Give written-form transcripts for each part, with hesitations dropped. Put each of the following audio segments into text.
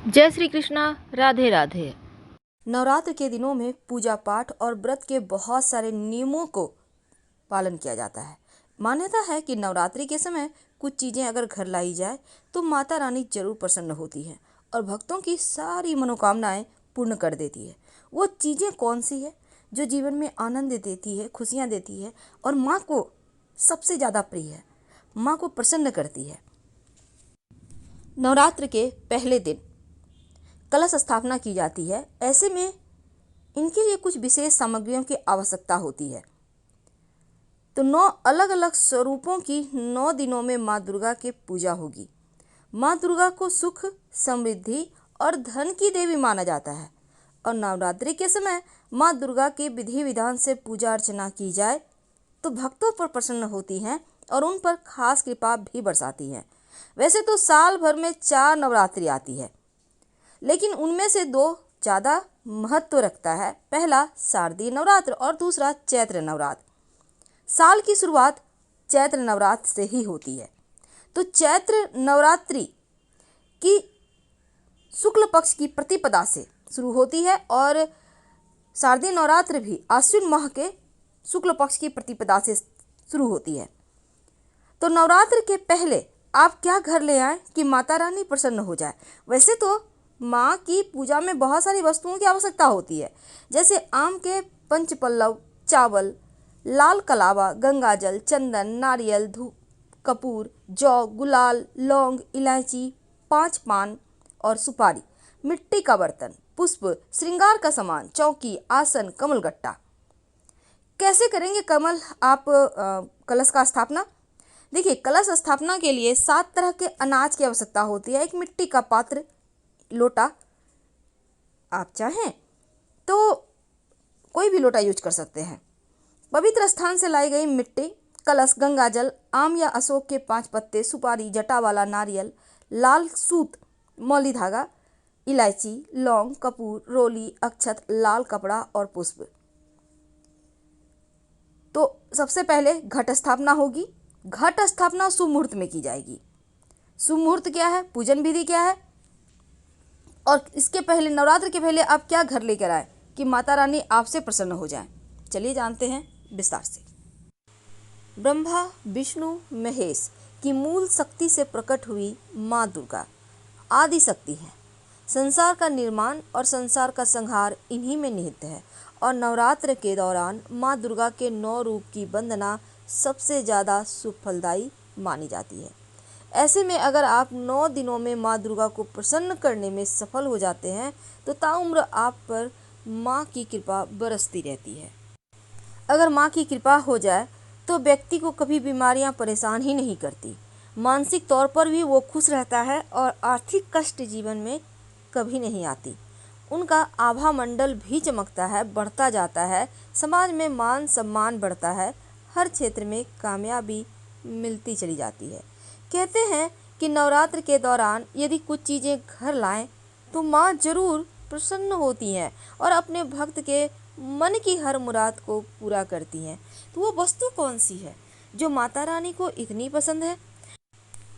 जय श्री कृष्णा। राधे राधे। नवरात्र के दिनों में पूजा पाठ और व्रत के बहुत सारे नियमों को पालन किया जाता है। मान्यता है कि नवरात्रि के समय कुछ चीज़ें अगर घर लाई जाए तो माता रानी जरूर प्रसन्न होती हैं और भक्तों की सारी मनोकामनाएं पूर्ण कर देती है। वो चीज़ें कौन सी है जो जीवन में आनंद देती है, खुशियाँ देती है और माँ को सबसे ज़्यादा प्रिय है, माँ को प्रसन्न करती है। नवरात्र के पहले दिन कलश स्थापना की जाती है। ऐसे में इनके लिए कुछ विशेष सामग्रियों की आवश्यकता होती है। तो 9 अलग अलग स्वरूपों की 9 दिनों में माँ दुर्गा की पूजा होगी। माँ दुर्गा को सुख, समृद्धि और धन की देवी माना जाता है और नवरात्रि के समय माँ दुर्गा के विधि विधान से पूजा अर्चना की जाए तो भक्तों पर प्रसन्न होती हैं और उन पर खास कृपा भी बरसाती हैं। वैसे तो साल भर में 4 नवरात्रि आती है, लेकिन उनमें से 2 ज़्यादा महत्व रखता है। पहला शारदीय नवरात्र और दूसरा चैत्र नवरात्र। साल की शुरुआत चैत्र नवरात्र से ही होती है। तो चैत्र नवरात्रि की शुक्ल पक्ष की प्रतिपदा से शुरू होती है और शारदीय नवरात्र भी आश्विन माह के शुक्ल पक्ष की प्रतिपदा से शुरू होती है। तो नवरात्र के पहले आप क्या घर ले आएं कि माता रानी प्रसन्न हो जाए। वैसे तो माँ की पूजा में बहुत सारी वस्तुओं की आवश्यकता होती है, जैसे आम के पंचपल्लव, चावल, लाल कलावा, गंगाजल, चंदन, नारियल, धूप, कपूर, जौ, गुलाल, लौंग, इलायची, 5 पान और सुपारी, मिट्टी का बर्तन, पुष्प, श्रृंगार का सामान, चौकी, आसन, कमलगट्टा। कैसे करेंगे कलश का स्थापना? देखिए, कलश स्थापना के लिए 7 तरह के अनाज की आवश्यकता होती है। एक मिट्टी का पात्र, लोटा, आप चाहें तो कोई भी लोटा यूज कर सकते हैं। पवित्र स्थान से लाई गई मिट्टी, कलश, गंगाजल, आम या अशोक के 5 पत्ते, सुपारी, जटा वाला नारियल, लाल सूत, मौली धागा, इलायची, लौंग, कपूर, रोली, अक्षत, लाल कपड़ा और पुष्प। तो सबसे पहले घट स्थापना होगी। घट स्थापना शुभ मुहूर्त में की जाएगी। शुभ मुहूर्त क्या है, पूजन विधि क्या है और इसके पहले, नवरात्र के पहले आप क्या घर लेकर आए कि माता रानी आपसे प्रसन्न हो जाए। चलिए जानते हैं विस्तार से। ब्रह्मा, विष्णु, महेश की मूल शक्ति से प्रकट हुई माँ दुर्गा आदि शक्ति है। संसार का निर्माण और संसार का संहार इन्हीं में निहित है और नवरात्र के दौरान माँ दुर्गा के 9 रूप की वंदना सबसे ज़्यादा शुभ फलदायी मानी जाती है। ऐसे में अगर आप 9 दिनों में माँ दुर्गा को प्रसन्न करने में सफल हो जाते हैं तो ताउम्र आप पर माँ की कृपा बरसती रहती है। अगर माँ की कृपा हो जाए तो व्यक्ति को कभी बीमारियाँ परेशान ही नहीं करती। मानसिक तौर पर भी वो खुश रहता है और आर्थिक कष्ट जीवन में कभी नहीं आती। उनका आभा मंडल भी चमकता है, बढ़ता जाता है, समाज में मान सम्मान बढ़ता है, हर क्षेत्र में कामयाबी मिलती चली जाती है। कहते हैं कि नवरात्र के दौरान यदि कुछ चीज़ें घर लाएं तो माँ जरूर प्रसन्न होती हैं और अपने भक्त के मन की हर मुराद को पूरा करती हैं। तो वो वस्तु कौन सी है जो माता रानी को इतनी पसंद है?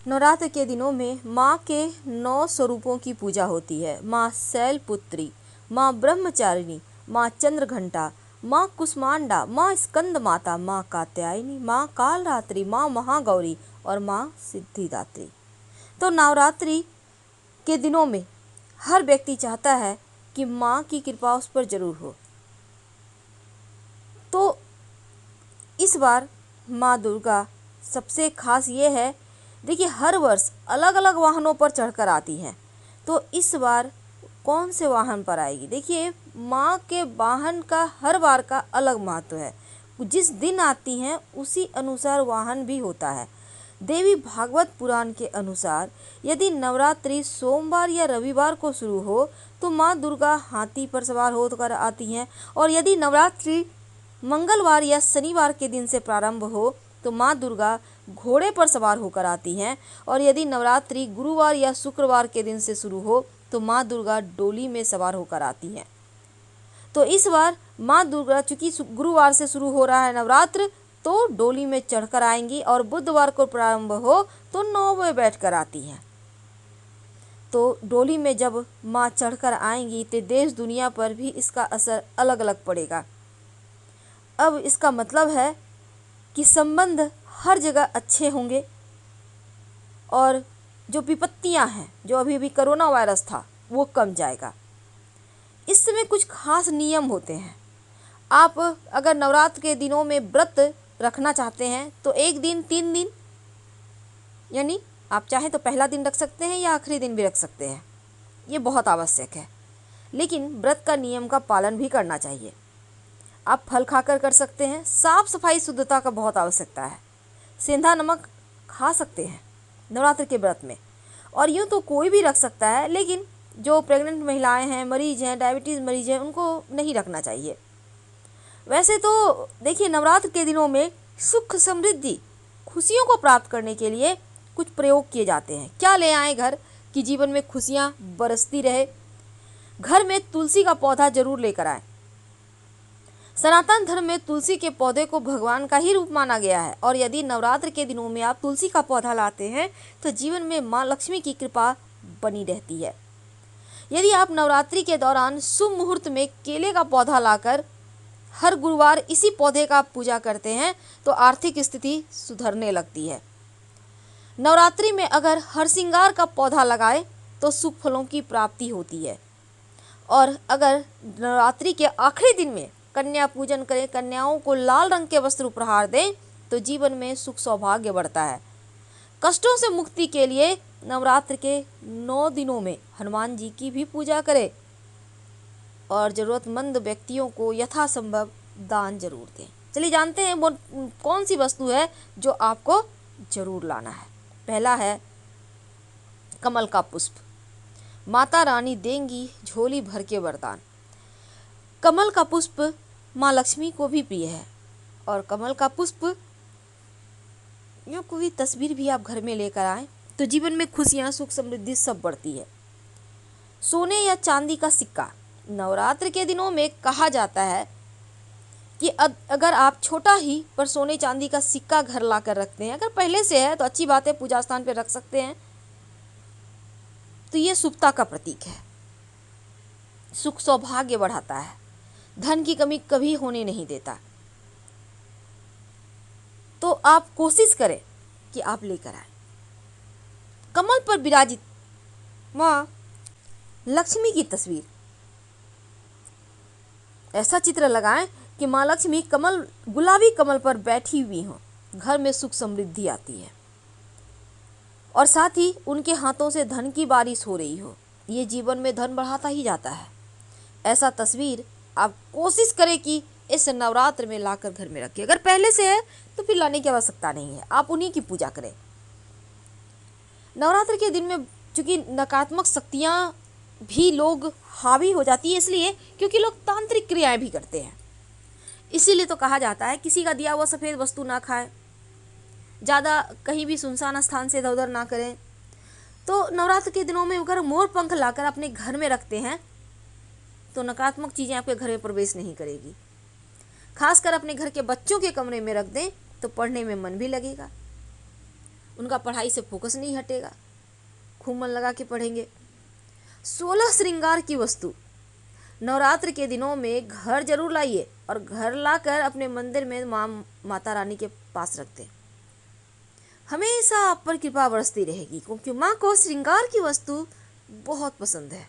नवरात्र के दिनों में माँ के 9 स्वरूपों की पूजा होती है। माँ शैलपुत्री, माँ ब्रह्मचारिणी, माँ चंद्रघंटा, माँ कुष्मांडा, माँ स्कंद माता, माँ कात्यायनी, माँ कालरात्रि, माँ महागौरी और माँ सिद्धिदात्री। तो नवरात्रि के दिनों में हर व्यक्ति चाहता है कि माँ की कृपा उस पर जरूर हो। तो इस बार माँ दुर्गा सबसे खास ये है, देखिए हर वर्ष अलग अलग वाहनों पर चढ़कर आती हैं। तो इस बार कौन से वाहन पर आएगी? देखिए, माँ के वाहन का हर बार का अलग महत्व है। जिस दिन आती हैं उसी अनुसार वाहन भी होता है। देवी भागवत पुराण के अनुसार यदि नवरात्रि सोमवार या रविवार को शुरू हो तो माँ दुर्गा हाथी पर सवार होकर आती हैं और यदि नवरात्रि मंगलवार या शनिवार के दिन से प्रारंभ हो तो माँ दुर्गा घोड़े पर सवार होकर आती हैं और यदि नवरात्रि गुरुवार या शुक्रवार के दिन से शुरू हो तो माँ दुर्गा डोली में सवार होकर आती हैं। तो इस बार माँ दुर्गा चूंकि गुरुवार से शुरू हो रहा है नवरात्र, तो डोली में चढ़कर आएंगी और बुधवार को प्रारंभ हो तो 9 बजे बैठकर आती हैं। तो डोली में जब माँ चढ़कर आएंगी तो देश दुनिया पर भी इसका असर अलग अलग पड़ेगा। अब इसका मतलब है कि संबंध हर जगह अच्छे होंगे और जो विपत्तियां हैं, जो अभी कोरोना वायरस था, वो कम जाएगा। इस समय कुछ खास नियम होते हैं। आप अगर नवरात्र के दिनों में व्रत रखना चाहते हैं तो 1 दिन 3 दिन, यानी आप चाहें तो पहला दिन रख सकते हैं या आखिरी दिन भी रख सकते हैं, ये बहुत आवश्यक है। लेकिन व्रत का नियम का पालन भी करना चाहिए। आप फल खाकर कर सकते हैं। साफ सफाई शुद्धता का बहुत आवश्यकता है। सेंधा नमक खा सकते हैं नवरात्र के व्रत में, और यूँ तो कोई भी रख सकता है, लेकिन जो प्रेग्नेंट महिलाएं हैं, मरीज हैं, डायबिटीज़ मरीज हैं, उनको नहीं रखना चाहिए। वैसे तो देखिए, नवरात्र के दिनों में सुख समृद्धि खुशियों को प्राप्त करने के लिए कुछ प्रयोग किए जाते हैं। क्या ले आएं घर कि जीवन में खुशियां बरसती रहे? घर में तुलसी का पौधा जरूर लेकर आएं। सनातन धर्म में तुलसी के पौधे को भगवान का ही रूप माना गया है, और यदि नवरात्र के दिनों में आप तुलसी का पौधा लाते हैं तो जीवन में माँ लक्ष्मी की कृपा बनी रहती है। यदि आप नवरात्रि के दौरान शुभ मुहूर्त में केले का पौधा लाकर हर गुरुवार इसी पौधे का पूजा करते हैं तो आर्थिक स्थिति सुधरने लगती है। नवरात्रि में अगर हरसिंगार का पौधा लगाए तो शुभ फलों की प्राप्ति होती है। और अगर नवरात्रि के आखिरी दिन में कन्या पूजन करें, कन्याओं को लाल रंग के वस्त्र उपहार दें तो जीवन में सुख सौभाग्य बढ़ता है। कष्टों से मुक्ति के लिए नवरात्र के 9 दिनों में हनुमान जी की भी पूजा करें और ज़रूरतमंद व्यक्तियों को यथासंभव दान जरूर दें। चलिए जानते हैं वो कौन सी वस्तु है जो आपको जरूर लाना है। पहला है कमल का पुष्प। माता रानी देंगी झोली भर के वरदान। कमल का पुष्प माँ लक्ष्मी को भी प्रिय है, और कमल का पुष्प या कोई तस्वीर भी आप घर में लेकर आए तो जीवन में खुशियाँ, सुख, समृद्धि सब बढ़ती है। सोने या चांदी का सिक्का। नवरात्र के दिनों में कहा जाता है कि अगर आप छोटा ही पर सोने चांदी का सिक्का घर लाकर रखते हैं, अगर पहले से है तो अच्छी बात है, पूजा स्थान पर रख सकते हैं, तो ये शुभता का प्रतीक है। सुख सौभाग्य बढ़ाता है, धन की कमी कभी होने नहीं देता। तो आप कोशिश करें कि आप लेकर आए। कमल पर विराजित माँ लक्ष्मी की तस्वीर। ऐसा चित्र लगाएं कि माँ लक्ष्मी गुलाबी कमल पर बैठी हुई हो। घर में सुख समृद्धि आती है, और साथ ही उनके हाथों से धन की बारिश हो रही हो। ये जीवन में धन बढ़ाता ही जाता है। ऐसा तस्वीर आप कोशिश करें कि इस नवरात्र में लाकर घर में रखिए। अगर पहले से है तो फिर लाने की आवश्यकता नहीं है, आप उन्हीं की पूजा करें। नवरात्र के दिन में चूंकि नकारात्मक शक्तियाँ भी लोग हावी हो जाती है, इसलिए क्योंकि लोग तांत्रिक क्रियाएं भी करते हैं, इसीलिए तो कहा जाता है किसी का दिया हुआ सफ़ेद वस्तु ना खाएं, ज़्यादा कहीं भी सुनसान स्थान से इधर उधर ना करें। तो नवरात्र के दिनों में अगर मोर पंख लाकर अपने घर में रखते हैं तो नकारात्मक चीज़ें आपके घर में प्रवेश नहीं करेगी। खासकर अपने घर के बच्चों के कमरे में रख दें तो पढ़ने में मन भी लगेगा, उनका पढ़ाई से फोकस नहीं हटेगा, खूब मन लगा के पढ़ेंगे। 16 श्रृंगार की वस्तु नवरात्र के दिनों में घर जरूर लाइए, और घर लाकर अपने मंदिर में माता रानी के पास रख दें। हमेशा आप पर कृपा बरसती रहेगी, क्योंकि माँ को श्रृंगार की वस्तु बहुत पसंद है।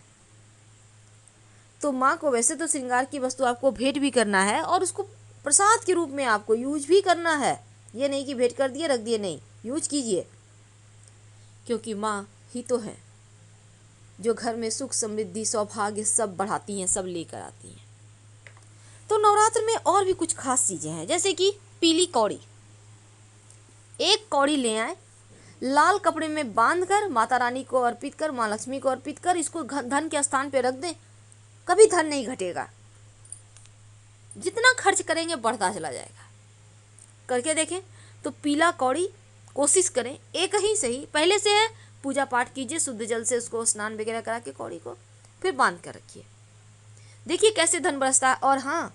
तो माँ को वैसे तो श्रृंगार की वस्तु आपको भेंट भी करना है, और उसको प्रसाद के रूप में आपको यूज भी करना है। ये नहीं कि भेंट कर दिए रख दिए, नहीं, यूज कीजिए, क्योंकि माँ ही तो है जो घर में सुख समृद्धि सौभाग्य सब बढ़ाती हैं, सब लेकर आती हैं। तो नवरात्र में और भी कुछ खास चीज़ें हैं, जैसे कि पीली कौड़ी। एक कौड़ी ले आए, लाल कपड़े में बांधकर माता रानी को अर्पित कर, माँ लक्ष्मी को अर्पित कर, इसको धन के स्थान पे रख दें, कभी धन नहीं घटेगा। जितना खर्च करेंगे बढ़ता चला जाएगा। करके देखें तो पीला कौड़ी कोशिश करें, एक ही सही, पहले से है पूजा पाठ कीजिए, शुद्ध जल से उसको स्नान वगैरह करा के कौड़ी को फिर बांध कर रखिए, देखिए कैसे धन बरसता है। और हाँ,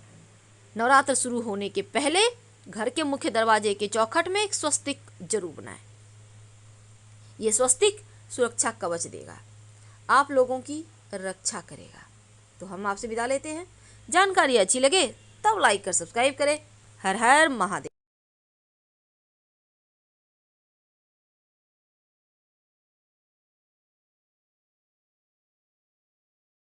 नवरात्र शुरू होने के पहले घर के मुख्य दरवाजे के चौखट में एक स्वस्तिक जरूर बनाएं। ये स्वस्तिक सुरक्षा कवच देगा। आप लोगों की रक्षा करेगा। तो हम आपसे विदा लेते हैं। जानकारी अच्छी लगे तब लाइक कर सब्सक्राइब करें। हर हर महादेव।